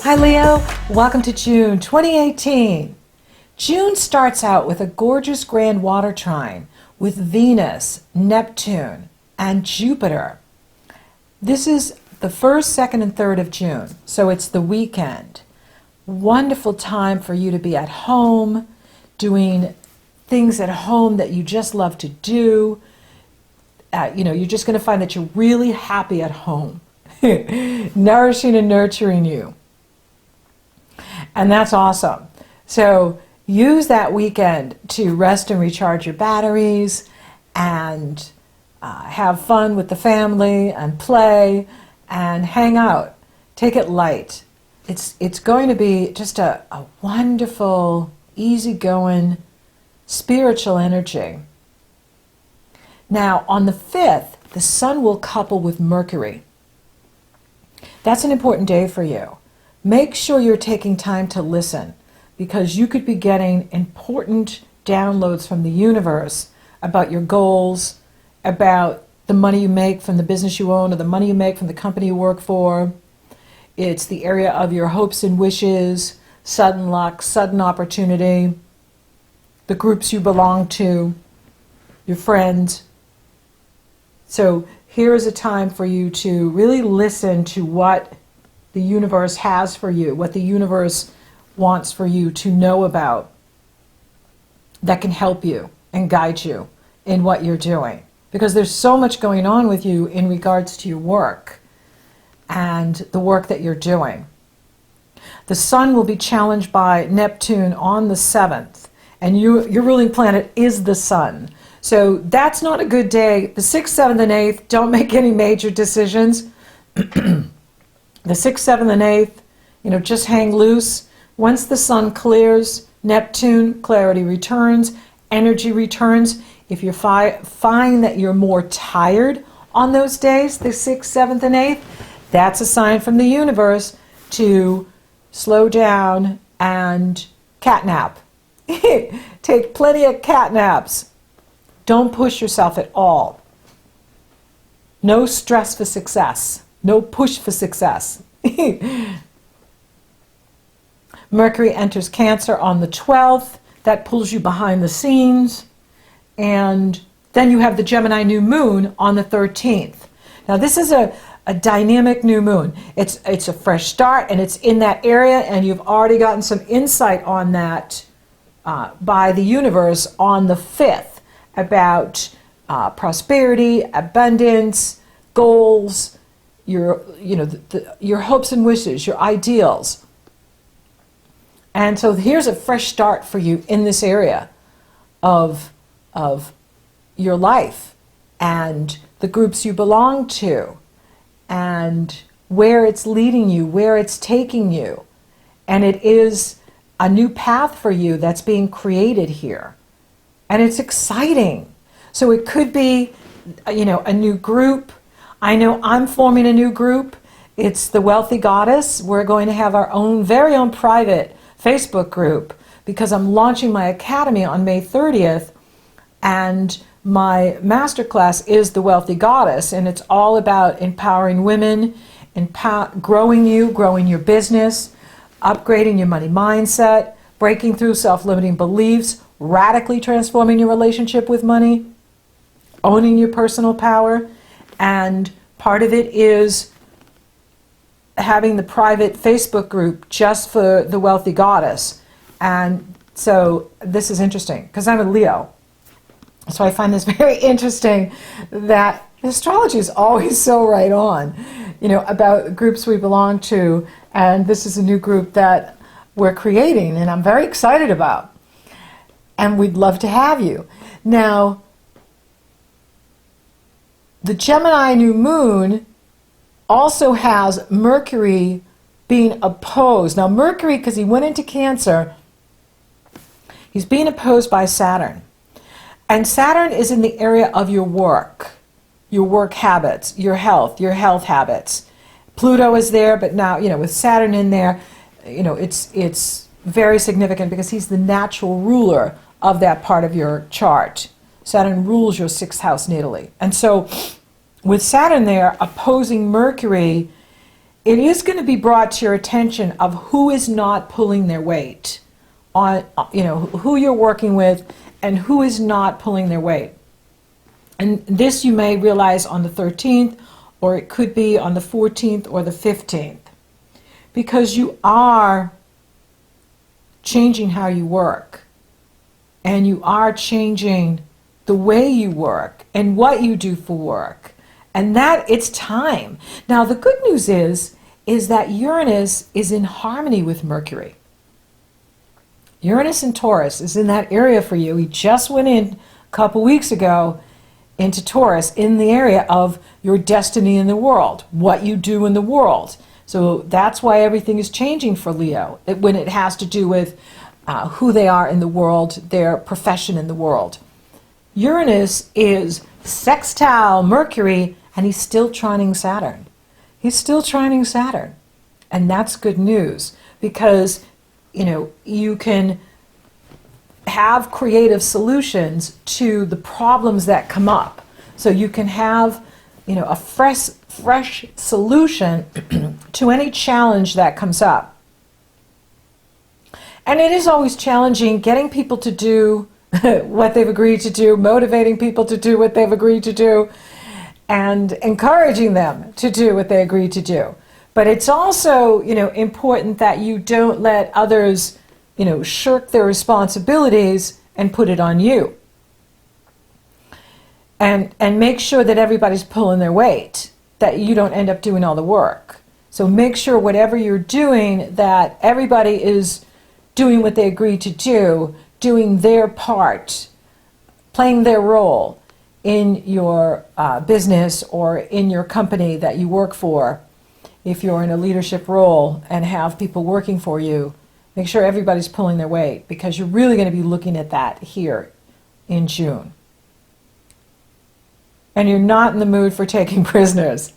Hi Leo, welcome to June 2018. June starts out with a gorgeous grand water trine with Venus, Neptune, and Jupiter. This is the 1st, 2nd, and 3rd of June, so it's the weekend. Wonderful time for you to be at home, doing things at home that you just love to do. You're just going to find that you're really happy at home, nourishing and nurturing you. And that's awesome. So use that weekend to rest and recharge your batteries and have fun with the family and play and hang out. Take it light. It's going to be just a wonderful, easygoing, spiritual energy. Now, on the 5th, the Sun will couple with Mercury. That's an important day for you. Make sure you're taking time to listen, because you could be getting important downloads from the universe about your goals, about the money you make from the business you own or the money you make from the company you work for. It's the area of your hopes and wishes, sudden luck, sudden opportunity, the groups you belong to, your friends. So here is a time for you to really listen to what the universe has for you, what the universe wants for you to know about that can help you and guide you in what you're doing. Because there's so much going on with you in regards to your work and the work that you're doing. The Sun will be challenged by Neptune on the 7th, and your ruling planet is the Sun. So that's not a good day. The 6th, 7th, and 8th, don't make any major decisions. The 6th, 7th, and 8th, just hang loose. Once the Sun clears, Neptune, clarity returns, energy returns. If you find that you're more tired on those days, the 6th, 7th, and 8th, that's a sign from the universe to slow down and catnap. Take plenty of cat naps. Don't push yourself at all. No stress for success. No push for success. Mercury enters Cancer on the 12th. That pulls you behind the scenes. And then you have the Gemini new moon on the 13th. Now this is a dynamic new moon. It's a fresh start, and it's in that area, and you've already gotten some insight on that by the universe on the 5th about prosperity, abundance, goals, your hopes and wishes, your ideals. And so here's a fresh start for you in this area of your life and the groups you belong to and where it's leading you, where it's taking you. And it is a new path for you that's being created here. And it's exciting. So it could be, a new group. I know I'm forming a new group. It's the Wealthy Goddess. We're going to have our very own private Facebook group because I'm launching my academy on May 30th, and my masterclass is the Wealthy Goddess, and it's all about empowering women, growing your business, upgrading your money mindset, breaking through self-limiting beliefs, radically transforming your relationship with money, owning your personal power. And part of it is having the private Facebook group just for the Wealthy Goddess. And so this is interesting because I'm a Leo. So I find this very interesting that astrology is always so right on, about groups we belong to. And this is a new group that we're creating, and I'm very excited about. And we'd love to have you. Now, the Gemini new moon also has Mercury being opposed. Now Mercury, because he went into Cancer, he's being opposed by Saturn. And Saturn is in the area of your work habits, your health habits. Pluto is there, but now, with Saturn in there, it's very significant because he's the natural ruler of that part of your chart. Saturn rules your 6th house natally. And so with Saturn there opposing Mercury, it is going to be brought to your attention of who is not pulling their weight on, who you're working with and who is not pulling their weight. And this you may realize on the 13th, or it could be on the 14th or the 15th, because you are changing how you work, and you are changing the way you work and what you do for work, and that it's time. Now the good news is that Uranus is in harmony with Mercury. Uranus in Taurus is in that area for you. He just went in a couple weeks ago into Taurus, in the area of your destiny in the world, what you do in the world. So that's why everything is changing for Leo, when it has to do with who they are in the world, their profession in the world. Uranus is sextile Mercury, and he's still trining Saturn. He's still trining Saturn. And that's good news, because you can have creative solutions to the problems that come up. So you can have, a fresh solution to any challenge that comes up. And it is always challenging getting people to do what they've agreed to do, motivating people to do what they've agreed to do, and encouraging them to do what they agreed to do. But it's also, important that you don't let others, shirk their responsibilities and put it on you. And make sure that everybody's pulling their weight, that you don't end up doing all the work. So make sure whatever you're doing, that everybody is doing what they agreed to do, doing their part, playing their role in your business or in your company that you work for. If you're in a leadership role and have people working for you, make sure everybody's pulling their weight, because you're really going to be looking at that here in June. And you're not in the mood for taking prisoners.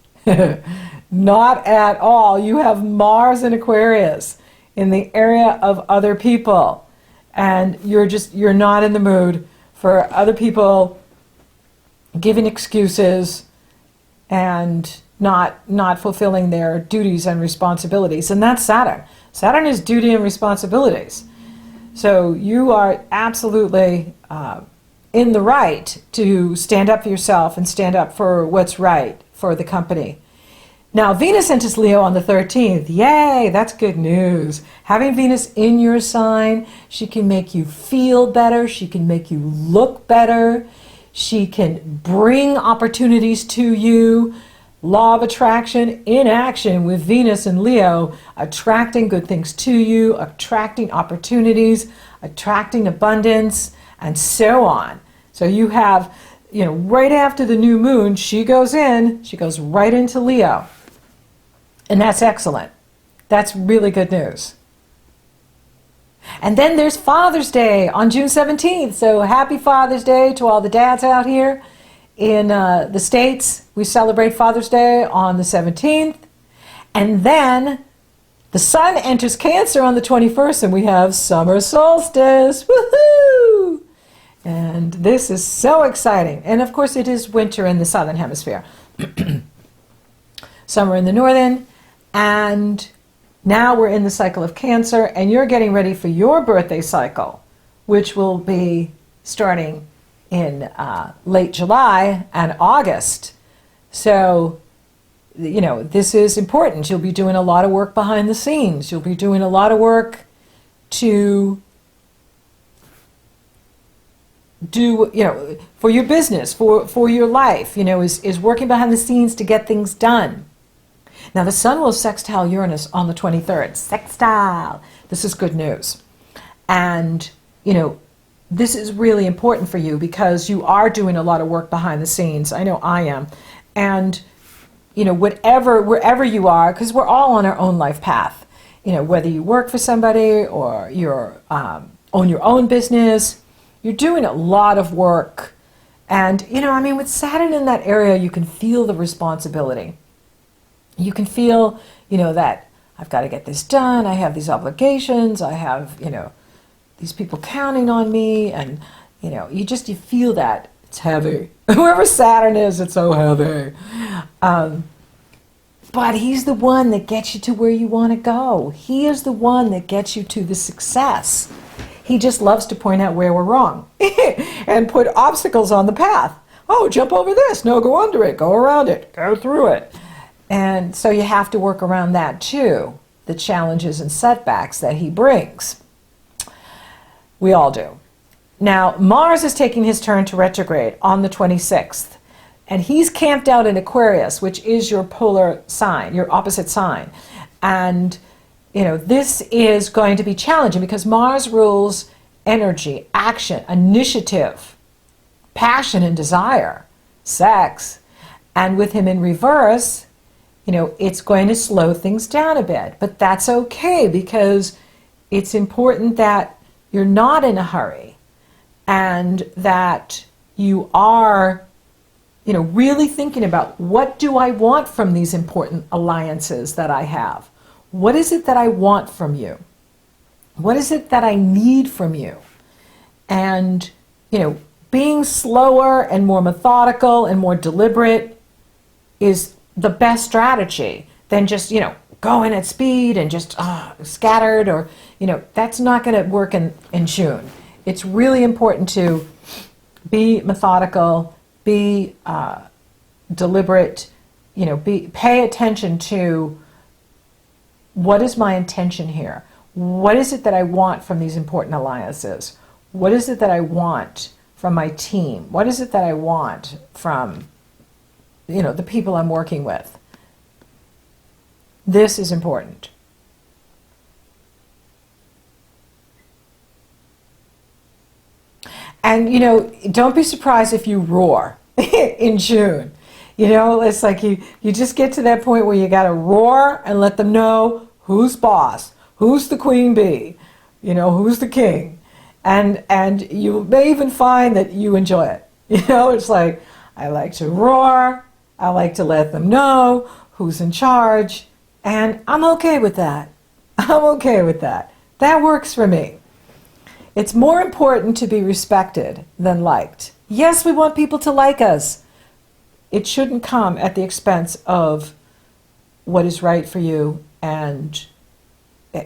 Not at all. You have Mars in Aquarius in the area of other people. And you're not in the mood for other people giving excuses and not fulfilling their duties and responsibilities. And that's Saturn. Saturn is duty and responsibilities. So you are absolutely in the right to stand up for yourself and stand up for what's right for the company. Now, Venus enters Leo on the 13th. Yay, that's good news. Having Venus in your sign, she can make you feel better. She can make you look better. She can bring opportunities to you. Law of attraction in action with Venus and Leo, attracting good things to you, attracting opportunities, attracting abundance, and so on. So you have, right after the new moon, she goes right into Leo. And that's excellent. That's really good news. And then there's Father's Day on June 17th. So happy Father's Day to all the dads out here. In the States, we celebrate Father's Day on the 17th. And then the sun enters Cancer on the 21st, and we have summer solstice. Woohoo! And this is so exciting. And of course, it is winter in the southern hemisphere. Summer in the northern. And now we're in the cycle of Cancer, and you're getting ready for your birthday cycle, which will be starting in late July and August. So, this is important. You'll be doing a lot of work behind the scenes. You'll be doing a lot of work to do, for your business, for your life, is working behind the scenes to get things done. Now, the sun will sextile Uranus on the 23rd. Sextile. This is good news. And, this is really important for you, because you are doing a lot of work behind the scenes. I know I am. And, wherever you are, because we're all on our own life path, whether you work for somebody or you're own your own business, you're doing a lot of work. And, with Saturn in that area, you can feel the responsibility. You can feel, that I've got to get this done. I have these obligations. I have, these people counting on me, and you feel that it's heavy. Wherever Saturn is, it's so heavy. But he's the one that gets you to where you want to go. He is the one that gets you to the success. He just loves to point out where we're wrong and put obstacles on the path. Oh, jump over this. No, go under it. Go around it. Go through it. And so you have to work around that too, the challenges and setbacks that he brings. We all do. Now, Mars is taking his turn to retrograde on the 26th. And he's camped out in Aquarius, which is your polar sign, your opposite sign. And, this is going to be challenging because Mars rules energy, action, initiative, passion and desire, sex. And with him in reverse, it's going to slow things down a bit. But that's okay because it's important that you're not in a hurry and that you are really thinking about, what do I want from these important alliances that I have? What is it that I want from you? What is it that I need from you? And, being slower and more methodical and more deliberate is the best strategy than just, going at speed and just scattered, or, that's not going to work in June. It's really important to be methodical, be deliberate, pay attention to, what is my intention here? What is it that I want from these important alliances? What is it that I want from my team? What is it that I want from, the people I'm working with? This is important. And, don't be surprised if you roar in June. It's like you just get to that point where you got to roar and let them know who's boss, who's the queen bee, who's the king. And you may even find that you enjoy it. It's like, I like to roar. I like to let them know who's in charge. And I'm okay with that. I'm okay with that. That works for me. It's more important to be respected than liked. Yes, we want people to like us. It shouldn't come at the expense of what is right for you and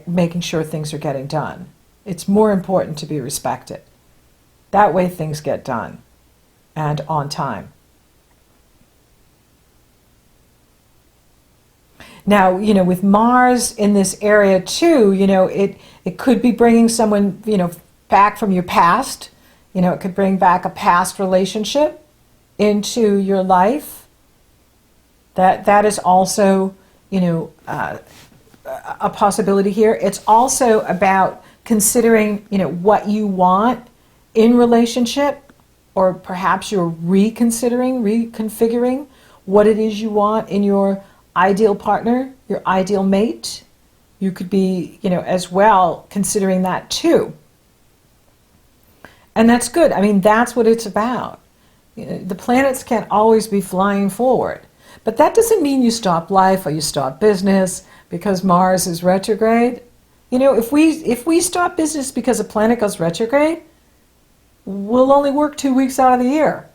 making sure things are getting done. It's more important to be respected. That way things get done and on time. Now, with Mars in this area too, it could be bringing someone, back from your past. It could bring back a past relationship into your life. That is also, a possibility here. It's also about considering, what you want in relationship, or perhaps you're reconfiguring what it is you want in your ideal partner, your ideal mate. You could be, as well considering that too. And that's good. I mean, that's what it's about. The planets can't always be flying forward. But that doesn't mean you stop life or you stop business because Mars is retrograde. If we stop business because a planet goes retrograde, we'll only work 2 weeks out of the year.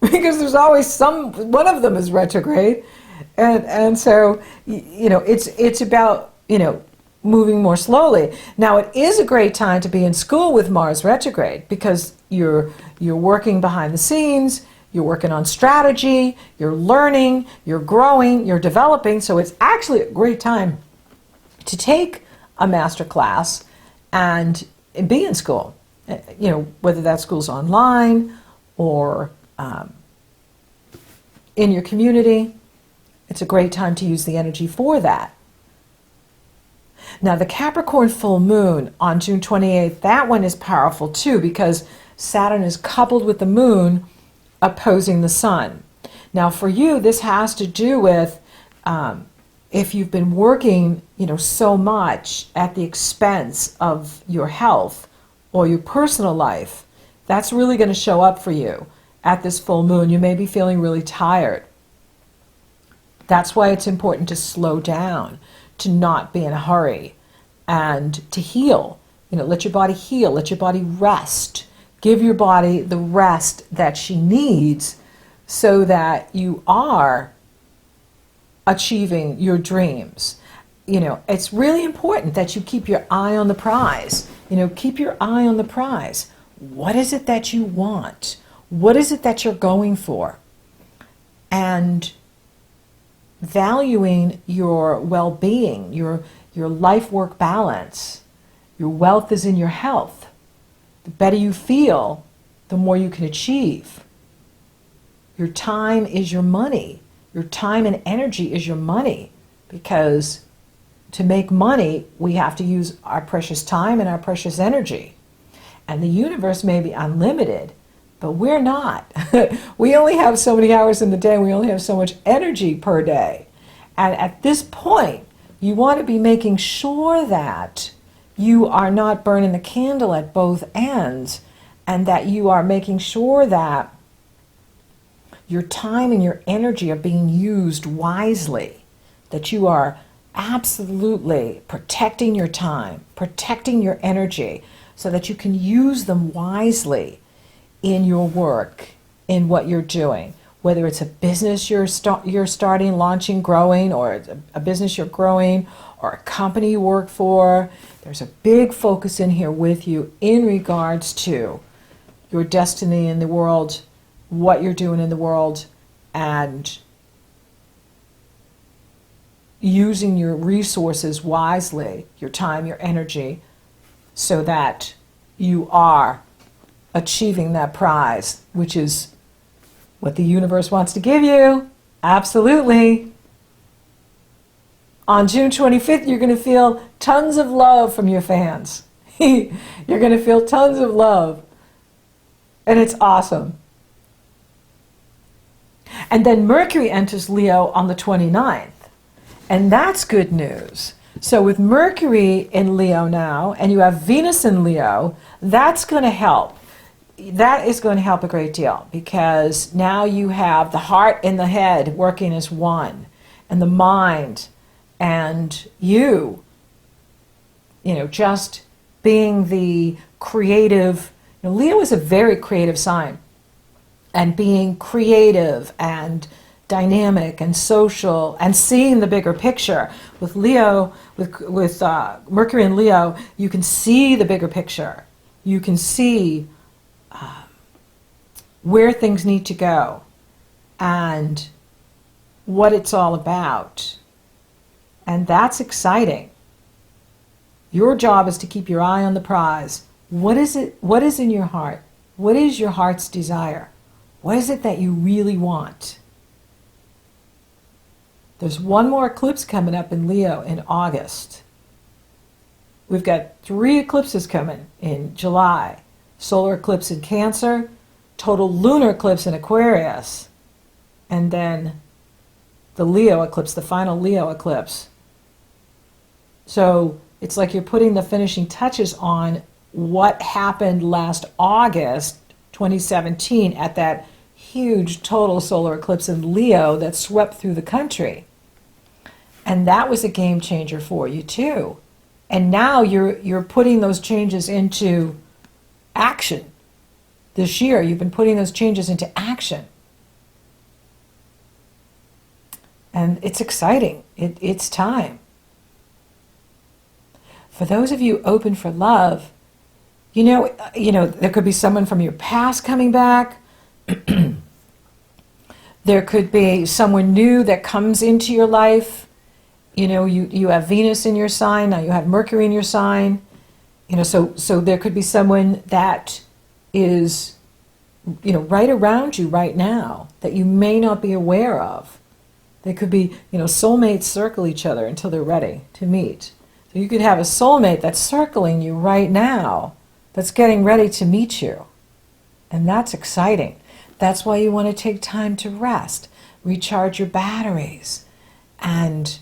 Because there's always one of them is retrograde. And so, it's about, moving more slowly. Now, it is a great time to be in school with Mars retrograde because you're working behind the scenes, you're working on strategy, you're learning, you're growing, you're developing. So it's actually a great time to take a master class and be in school. Whether that school's online or in your community. It's a great time to use the energy for that. Now, the Capricorn full moon on June 28th, that one is powerful too because Saturn is coupled with the moon opposing the sun. Now, for you, this has to do with if you've been working, so much at the expense of your health or your personal life, that's really going to show up for you at this full moon. You may be feeling really tired. That's why it's important to slow down, to not be in a hurry, and to heal. Let your body heal, let your body rest. Give your body the rest that she needs so that you are achieving your dreams. It's really important that you keep your eye on the prize. Keep your eye on the prize. What is it that you want? What is it that you're going for? And valuing your well-being, your life-work balance. Your wealth is in your health. The better you feel, the more you can achieve. Your time is your money. Your time and energy is your money, because to make money, we have to use our precious time and our precious energy. And the universe may be unlimited, but we're not. We only have so many hours in the day. We only have so much energy per day. And at this point, you want to be making sure that you are not burning the candle at both ends, and that you are making sure that your time and your energy are being used wisely, that you are absolutely protecting your time, protecting your energy, so that you can use them wisely in your work, in what you're doing. Whether it's a business you're starting, launching, growing, or a business you're growing, or a company you work for, there's a big focus in here with you in regards to your destiny in the world, what you're doing in the world, and using your resources wisely, your time, your energy, so that you are achieving that prize, which is what the universe wants to give you. Absolutely. On June 25th, you're going to feel tons of love from your fans. You're going to feel tons of love. And it's awesome. And then Mercury enters Leo on the 29th. And that's good news. So with Mercury in Leo now, and you have Venus in Leo, that's going to help. That is going to help a great deal, because now you have the heart and the head working as one, and the mind, and just being the creative. Leo is a very creative sign, and being creative and dynamic and social and seeing the bigger picture. With Leo, with Mercury in Leo, you can see the bigger picture. You can see where things need to go and what it's all about. And that's exciting. Your job is to keep your eye on the prize. What is it? What is in your heart? What is your heart's desire? What is it that you really want? There's one more eclipse coming up in Leo in August. We've got 3 eclipses coming in July. Solar eclipse in Cancer, total lunar eclipse in Aquarius, and then the Leo eclipse, the final Leo eclipse. So it's like you're putting the finishing touches on what happened last August 2017 at that huge total solar eclipse in Leo that swept through the country. And that was a game changer for you too. And now you're putting those changes into action. This year, you've been putting those changes into action. And it's exciting. It's time. For those of you open for love, there could be someone from your past coming back. There could be someone new that comes into your life. You have Venus in your sign, now you have Mercury in your sign. So there could be someone that is, right around you right now that you may not be aware of. They could be, soulmates circle each other until they're ready to meet. So you could have a soulmate that's circling you right now, that's getting ready to meet you. And that's exciting. That's why you want to take time to rest, recharge your batteries, and,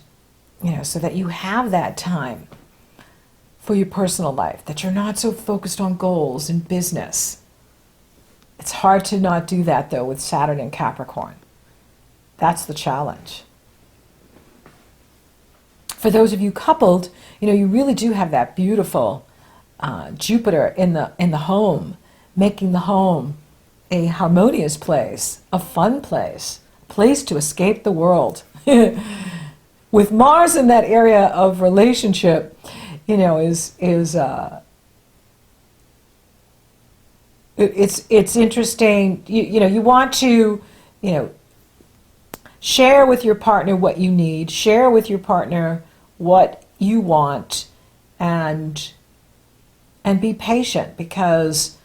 so that you have that time for your personal life, that you're not so focused on goals and business. It's hard to not do that, though, with Saturn and Capricorn. That's the challenge. For those of you coupled, you really do have that beautiful Jupiter in the home, making the home a harmonious place, a fun place, a place to escape the world. with Mars in that area of relationship, you know, it's interesting. You know, you want to, you know, share with your partner what you need, share with your partner what you want, and be patient, because,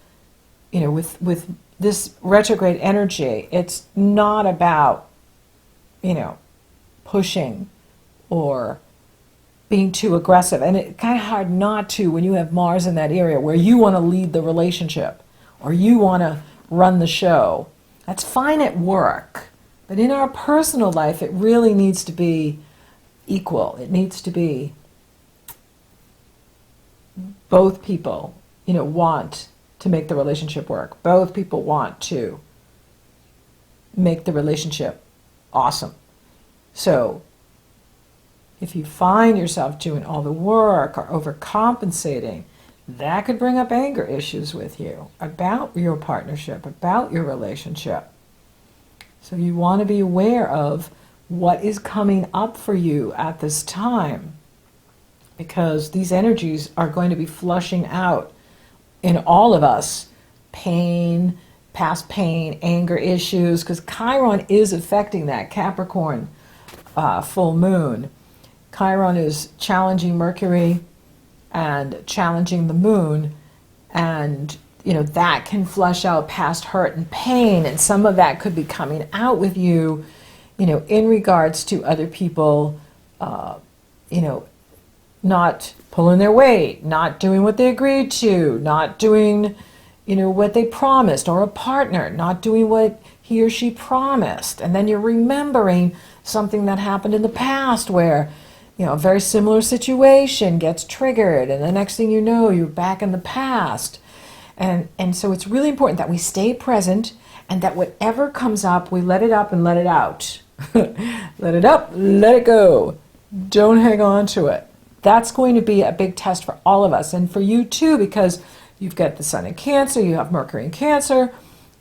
you know, with this retrograde energy, it's not about, you know, pushing or being too aggressive. And it's kind of hard not to when you have Mars in that area where you want to lead the relationship or you want to run the show. That's fine at work, but in our personal life, it really needs to be equal. It needs to be both people, you know, want to make the relationship work. Both people want to make the relationship awesome. So if you find yourself doing all the work or overcompensating, that could bring up anger issues with you about your partnership, about your relationship. So you want to be aware of what is coming up for you at this time, because these energies are going to be flushing out in all of us pain, past pain, anger issues, because Chiron is affecting that Capricorn full moon. Chiron is challenging Mercury and challenging the moon, and you know that can flush out past hurt and pain, and some of that could be coming out with you, you know, in regards to other people, you know, not pulling their weight, not doing what they agreed to, not doing, you know, what they promised, or a partner not doing what he or she promised. And then you're remembering something that happened in the past where, you know, a very similar situation gets triggered, and the next thing you know, you're back in the past. And so it's really important that we stay present, and that whatever comes up, we let it up and let it out. Let it up, let it go. Don't hang on to it. That's going to be a big test for all of us, and for you too, because you've got the Sun in Cancer, you have Mercury in Cancer,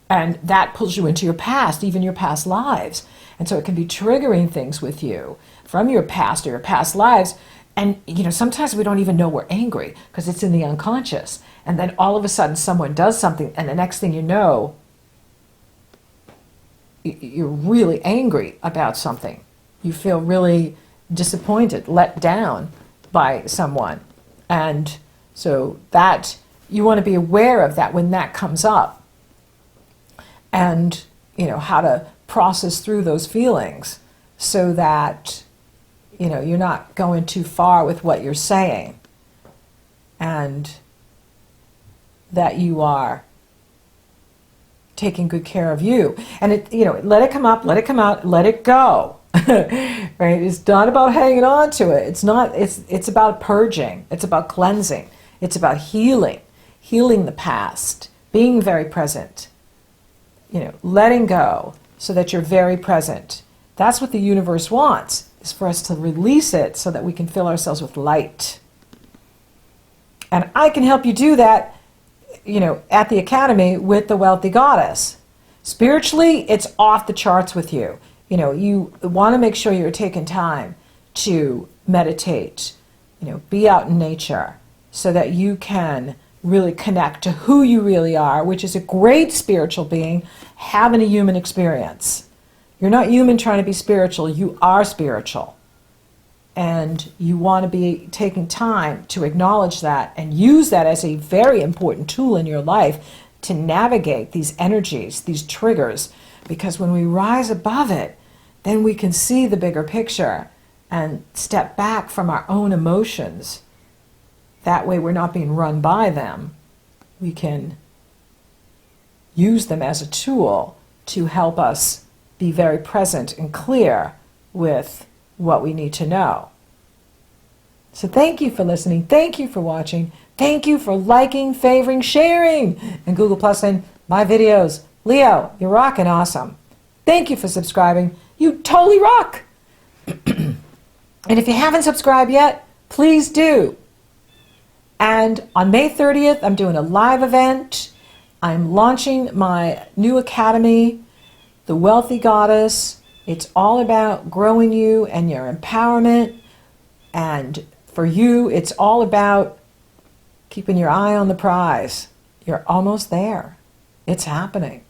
and that pulls you into your past, even your past lives. And so it can be triggering things with you from your past or your past lives. And, you know, sometimes we don't even know we're angry because it's in the unconscious. And then all of a sudden someone does something, and the next thing you know, you're really angry about something. You feel really disappointed, let down by someone. And so that, you want to be aware of that when that comes up, and, you know, how to process through those feelings so that, you know, you're not going too far with what you're saying, and that you are taking good care of you. And it, you know, let it come up, let it come out, let it go. Right? It's not about hanging on to it. It's not, it's about purging. It's about cleansing. It's about healing the past, being very present, you know, letting go so that you're very present. That's what the universe wants, is for us to release it so that we can fill ourselves with light. And I can help you do that, you know, at the Academy with the Wealthy Goddess. Spiritually, it's off the charts with you. You know, you want to make sure you're taking time to meditate, you know, be out in nature so that you can really connect to who you really are, which is a great spiritual being having a human experience. You're not human trying to be spiritual, you are spiritual. And you want to be taking time to acknowledge that and use that as a very important tool in your life to navigate these energies, these triggers, because when we rise above it, then we can see the bigger picture and step back from our own emotions. That way we're not being run by them. We can use them as a tool to help us be very present and clear with what we need to know. So thank you for listening. Thank you for watching. Thank you for liking, favoring, sharing, and Google Plusing my videos. Leo, you're rocking awesome. Thank you for subscribing. You totally rock. And if you haven't subscribed yet, please do. And on May 30th, I'm doing a live event. I'm launching my new academy, The Wealthy Goddess, It's all about growing you and your empowerment. And for you, it's all about keeping your eye on the prize. You're almost there. It's happening.